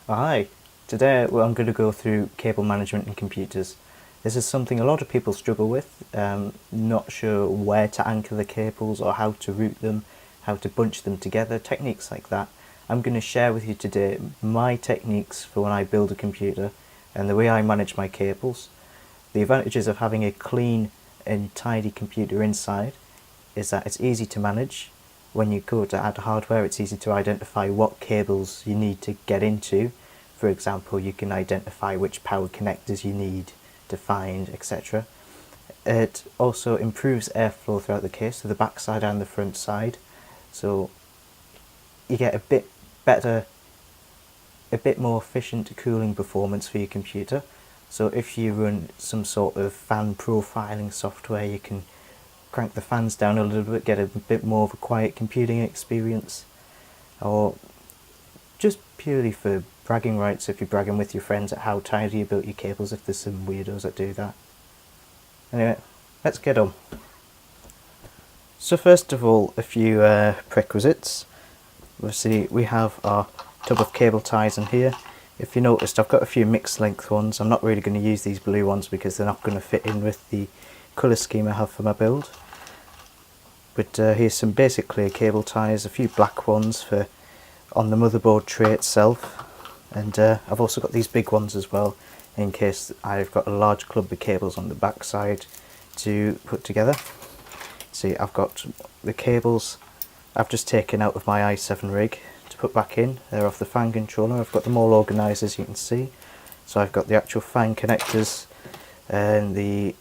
Hi, today I'm going to go through cable management in computers. This is something a lot of people struggle with, not sure where to anchor the cables or how to route them, how to bunch them together, techniques like that. I'm going to share with you today my techniques for when I build a computer and the way I manage my cables. The advantages of having a clean and tidy computer inside is that it's easy to manage. When you go to add hardware, it's easy to identify what cables you need to get into. For example, you can identify which power connectors you need to find, etc. It also improves airflow throughout the case, so the back side and the front side. So you get a bit better, a bit more efficient cooling performance for your computer. So if you run some sort of fan profiling software, you can crank the fans down a little bit, get a bit more of a quiet computing experience. Or just purely for bragging rights, if you're bragging with your friends at how tidy you built your cables, if there's some weirdos that do that. Anyway, let's get on. So first of all, a few prerequisites. Obviously we have our tub of cable ties in here. If you noticed, I've got a few mixed length ones. I'm not really going to use these blue ones because they're not going to fit in with the colour scheme I have for my build. But here's some basic clear cable ties, a few black ones for on the motherboard tray itself, and I've also got these big ones as well in case I've got a large clump of cables on the back side to put together. See, I've got the cables I've just taken out of my i7 rig to put back in. They're off the fan controller. I've got them all organised, as you can see. So I've got the actual fan connectors and the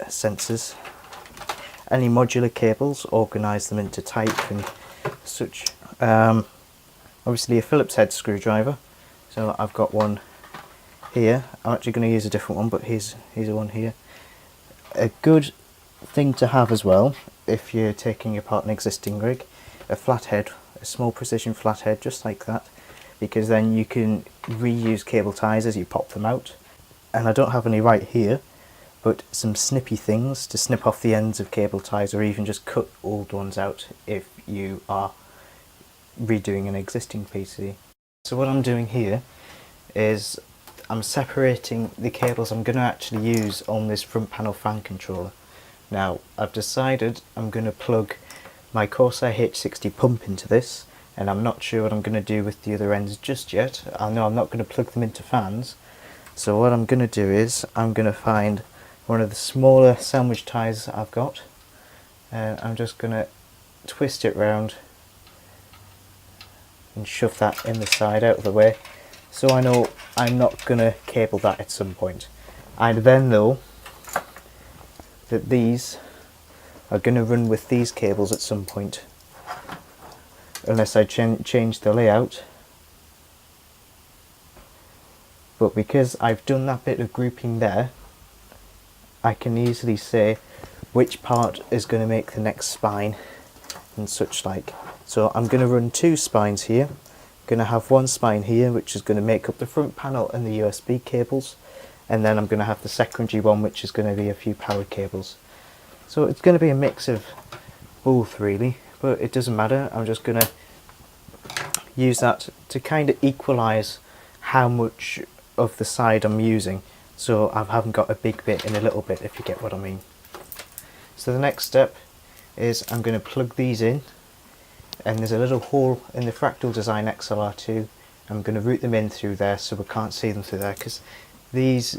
sensors. Any modular cables, organise them into type and such. Obviously a Phillips head screwdriver, so I've got one here. I'm actually going to use a different one, but here's a one here. A good thing to have as well, if you're taking apart an existing rig, a flathead, a small precision flathead just like that, because then you can reuse cable ties as you pop them out. And I don't have any right here, but some snippy things to snip off the ends of cable ties, or even just cut old ones out if you are redoing an existing PC. So what I'm doing here is I'm separating the cables I'm going to actually use on this front panel fan controller. Now I've decided I'm going to plug my Corsair H60 pump into this, and I'm not sure what I'm going to do with the other ends just yet. I know I'm not going to plug them into fans, so what I'm going to do is I'm going to find one of the smaller sandwich ties I've got, and I'm just going to twist it round and shove that in the side out of the way, so I know I'm not going to cable that at some point. I then know that these are going to run with these cables at some point, unless I change the layout. But because I've done that bit of grouping there, I can easily say which part is going to make the next spine and such like. So I'm going to run two spines here. I'm going to have one spine here which is going to make up the front panel and the USB cables, and then I'm going to have the secondary one which is going to be a few power cables. So it's going to be a mix of both really, but it doesn't matter. I'm just going to use that to kind of equalise how much of the side I'm using, so I haven't got a big bit and a little bit, if you get what I mean. So the next step is I'm going to plug these in, and there's a little hole in the Fractal Design XLR2. I'm going to route them in through there so we can't see them through there, because these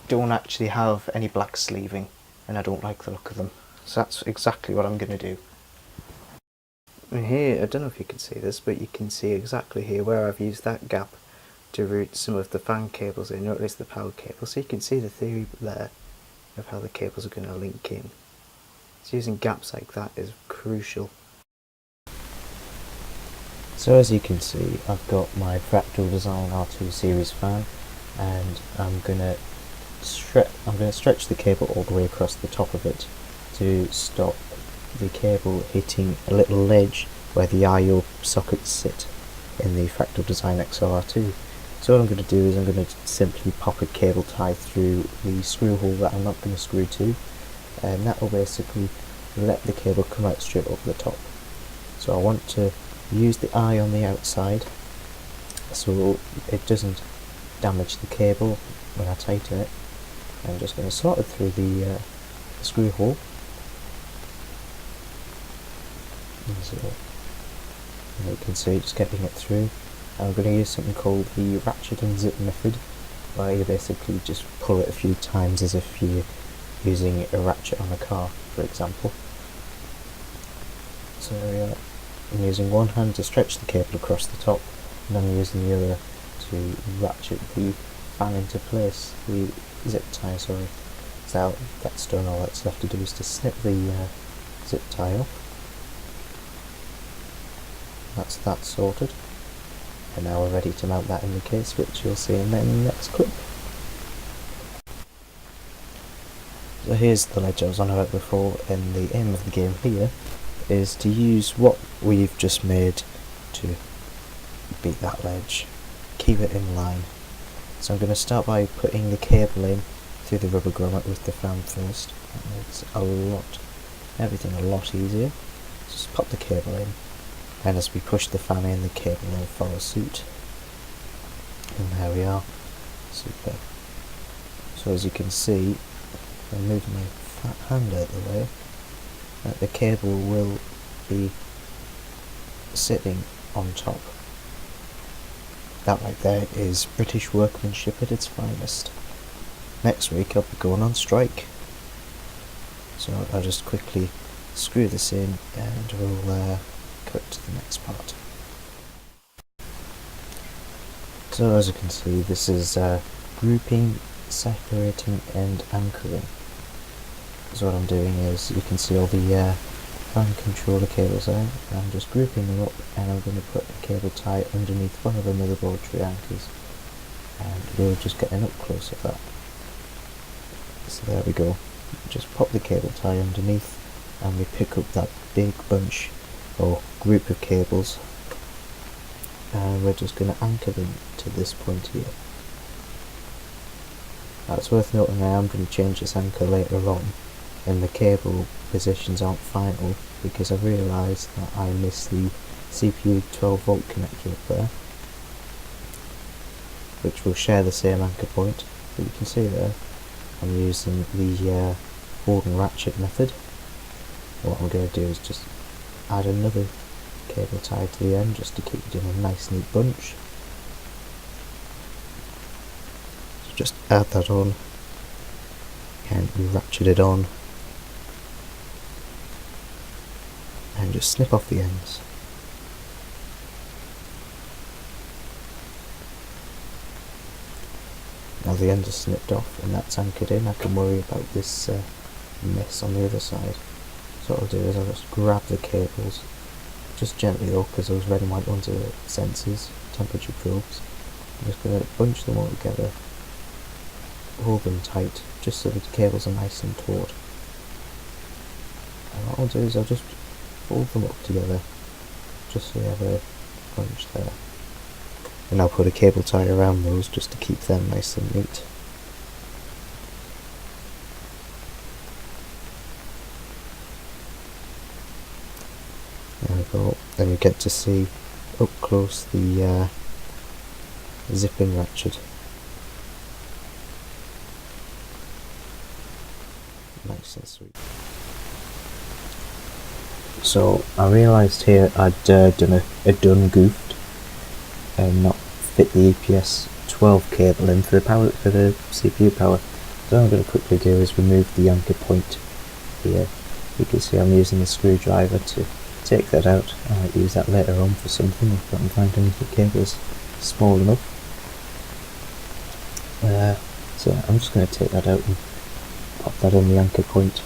don't actually have any black sleeving and I don't like the look of them. So that's exactly what I'm going to do. And here, I don't know if you can see this, but you can see exactly here where I've used that gap to route some of the fan cables in, or at least the power cables. So you can see the theory there of how the cables are going to link in. So using gaps like that is crucial. So as you can see, I've got my Fractal Design R2 series fan, and I'm going to stretch the cable all the way across the top of it to stop the cable hitting a little ledge where the I/O sockets sit in the Fractal Design XLR2. So what I'm going to do is I'm going to simply pop a cable tie through the screw hole that I'm not going to screw to, and that will basically let the cable come out straight over the top. So I want to use the eye on the outside so it doesn't damage the cable when I tighten it. I'm just going to slot it through the screw hole. So you can see just getting it through. I'm going to use something called the ratchet and zip method, where you basically just pull it a few times as if you're using a ratchet on a car, for example. So I'm using one hand to stretch the cable across the top, and I'm using the other to ratchet the fan into place, the zip tie, sorry. So that's done, all that's left to do is to snip the zip tie off. That's that sorted. And now we're ready to mount that in the case, which you'll see in the next clip. So here's the ledge I was on about before, and the aim of the game here is to use what we've just made to beat that ledge, keep it in line. So I'm going to start by putting the cable in through the rubber grommet with the fan first. That makes everything a lot easier. Just pop the cable in, and as we push the fan in, the cable will follow suit. And there we are. Super. So as you can see, I'm moving my fat hand out of the way, that the cable will be sitting on top. That right there is British workmanship at its finest. Next week I'll be going on strike. So I'll just quickly screw this in and we'll cut to the next part. So as you can see, this is grouping, separating and anchoring. So what I'm doing is, you can see all the fan controller cables there. I'm just grouping them up, and I'm going to put a cable tie underneath one of the motherboard tree anchors, and we'll just get an up close of that. So there we go. Just pop the cable tie underneath, and we pick up that big bunch or group of cables, and we're just going to anchor them to this point here. Now it's worth noting I am going to change this anchor later on, and the cable positions aren't final because I've realised that I missed the CPU 12 volt connector up there, which will share the same anchor point. But you can see there I'm using the board and ratchet method. What I'm going to do is just add another cable tie to the end just to keep it in a nice neat bunch. So just add that on and ratchet it on, and just snip off the ends. Now the ends are snipped off and that's anchored in, I can worry about this mess on the other side. So what I'll do is I'll just grab the cables, just gently though, because those red and white ones are sensors, temperature probes. I'm just going to bunch them all together, hold them tight, just so that the cables are nice and taut. And what I'll do is I'll just fold them up together, just so you have a bunch there. And I'll put a cable tie around those just to keep them nice and neat. There we go. Then you get to see up close the zipping ratchet. Nice and sweet. So I realised here I'd done a done goofed and not fit the EPS 12 cable in for the CPU power. So what I'm going to quickly do is remove the anchor point here. You can see I'm using a screwdriver to take that out. I might use that later on for something if I can find any of the cables small enough. So I'm just going to take that out and pop that on the anchor point.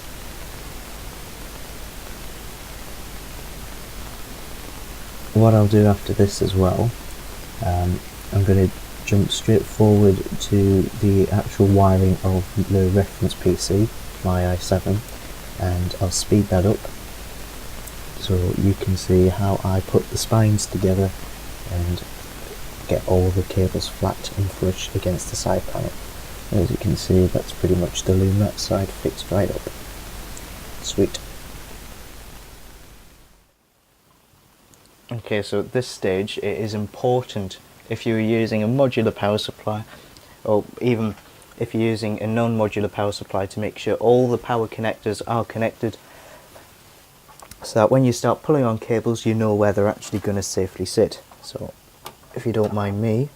What I'll do after this as well, I'm going to jump straight forward to the actual wiring of the reference PC, my i7, and I'll speed that up so you can see how I put the spines together and get all the cables flat and flush against the side panel. As you can see, that's pretty much the loom that side fixed right up. Sweet. Okay, so at this stage it is important if you were using a modular power supply, or even if you're using a non-modular power supply, to make sure all the power connectors are connected, so that when you start pulling on cables you know where they're actually going to safely sit. So if you don't mind me,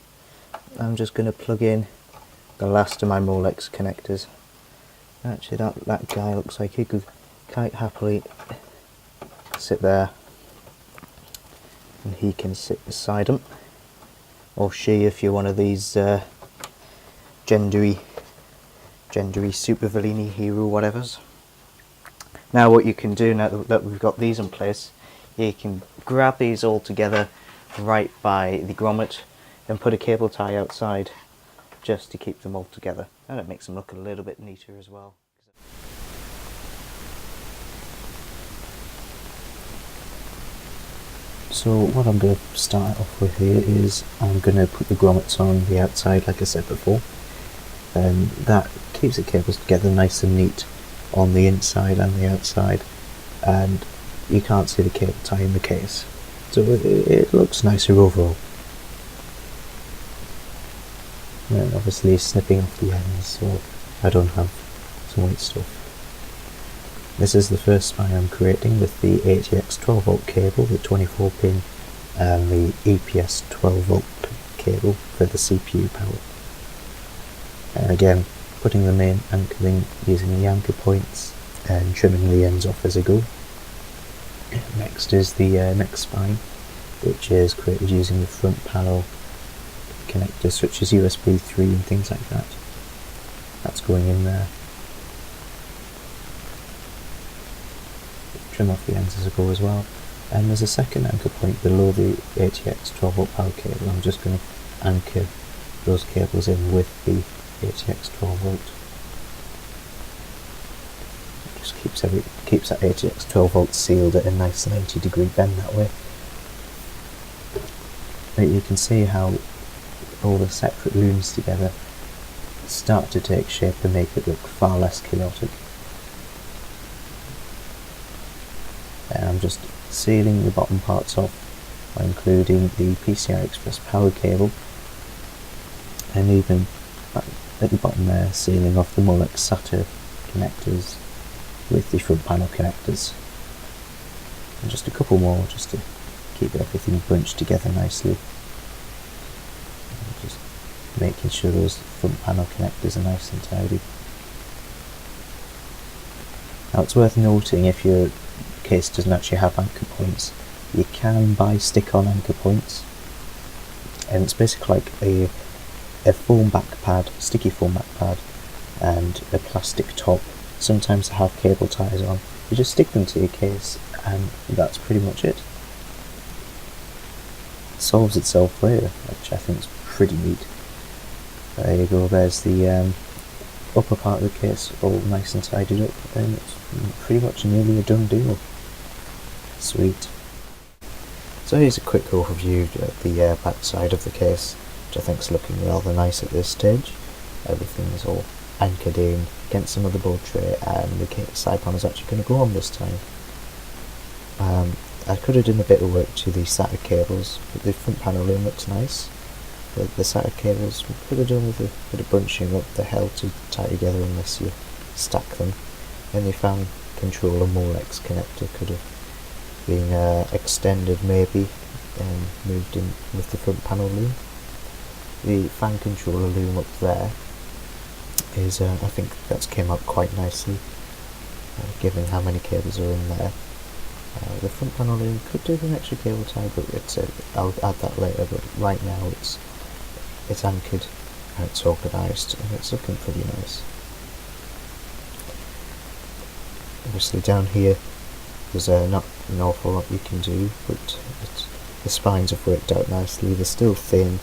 I'm just going to plug in the last of my Molex connectors. Actually that guy looks like he could quite happily sit there, and he can sit beside him, or she if you're one of these gendery supervillainy hero whatevers. Now what you can do, now that we've got these in place, you can grab these all together right by the grommet and put a cable tie outside just to keep them all together, and it makes them look a little bit neater as well. So what I'm going to start off with here is I'm going to put the grommets on the outside like I said before, and that keeps the cables together nice and neat on the inside and the outside, and you can't see the cable tie in the case, so it looks nicer overall. And obviously snipping off the ends so I don't have some white stuff. This is the first spine I'm creating with the ATX 12 volt cable, the 24 pin, and the EPS 12 volt cable for the CPU power. And again, putting them in, anchoring using the anchor points and trimming the ends off as I go. Next is the next spine, which is created using the front panel connectors such as USB 3 and things like that. That's going in there. Trim off the ends as I go as well. And there's a second anchor point below the ATX 12 volt power cable. I'm just going to anchor those cables in with the ATX 12 volt. It just keeps that ATX 12 volt sealed at a nice 90-degree bend that way. But you can see how all the separate looms together start to take shape and make it look far less chaotic. And I'm just sealing the bottom parts off by including the PCI Express power cable, and even at the bottom there sealing off the Molex SATA connectors with the front panel connectors, and just a couple more just to keep everything bunched together nicely. And just making sure those front panel connectors are nice and tidy. Now it's worth noting, if your case doesn't actually have anchor points, you can buy stick-on anchor points, and it's basically like a foam back pad, sticky foam back pad, and a plastic top. Sometimes they have cable ties on. You just stick them to your case and that's pretty much it. It solves itself later, which I think is pretty neat. There you go, there's the upper part of the case all nice and tidied up, and it's pretty much nearly a done deal. Sweet. So here's a quick overview of the back side of the case, which I think is looking rather nice at this stage. Everything is all anchored in against the motherboard tray, and the side panel is actually going to go on this time. I could have done a bit of work to the SATA cables, but the front panel loom looks nice. The SATA cables we could have done with a bit of bunching up. They're held too tight together unless you stack them. And the fan controller Molex connector could have been extended maybe and moved in with the front panel loom. The fan controller loom up there is, I think that's came up quite nicely, given how many cables are in there. The front panel loom could do with an extra cable tie, but I'll add that later. But right now it's anchored and it's organised, and it's looking pretty nice. Obviously down here there's not an awful lot you can do, but the spines have worked out nicely. They're still thin,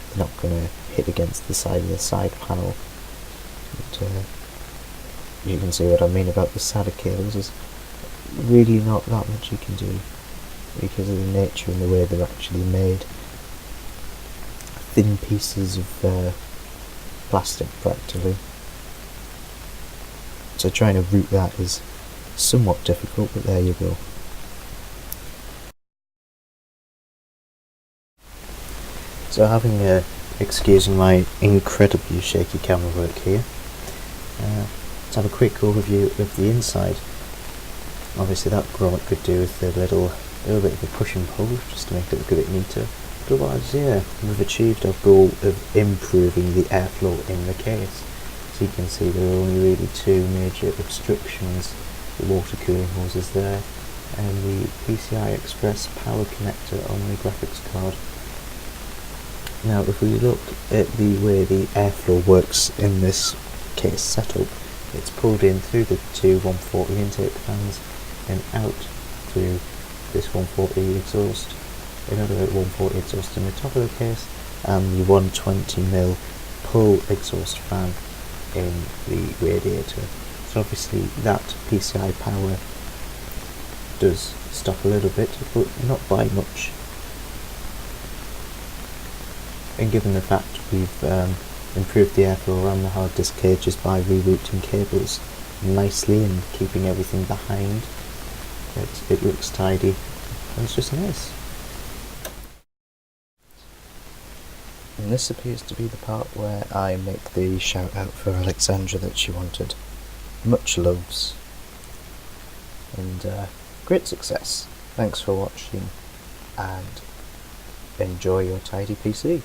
they're not going to hit against the side of the side panel. But, you can see what I mean about the SATA cables. There's really not that much you can do because of the nature and the way they're actually made. Thin pieces of plastic practically. So trying to route that is somewhat difficult, but there you go. So excusing my incredibly shaky camera work here, let's have a quick overview of the inside. Obviously that grommet could do with a little bit of a push and pull just to make it look a bit neater. But otherwise, yeah, we've achieved our goal of improving the airflow in the case. So you can see there are only really two major obstructions: the water cooling hoses there and the PCI Express power connector on the graphics card. Now if we look at the way the airflow works in this case setup, it's pulled in through the two 140 intake fans and out through this 140 exhaust, another 140 exhaust in the top of the case, and the 120mm pull exhaust fan in the radiator. So obviously that PCI power does stop a little bit, but not by much. And given the fact we've improved the airflow around the hard disk cages by rerouting cables nicely and keeping everything behind, it looks tidy and it's just nice. And this appears to be the part where I make the shout out for Alexandra that she wanted. Much loves and great success. Thanks for watching and enjoy your tidy PC.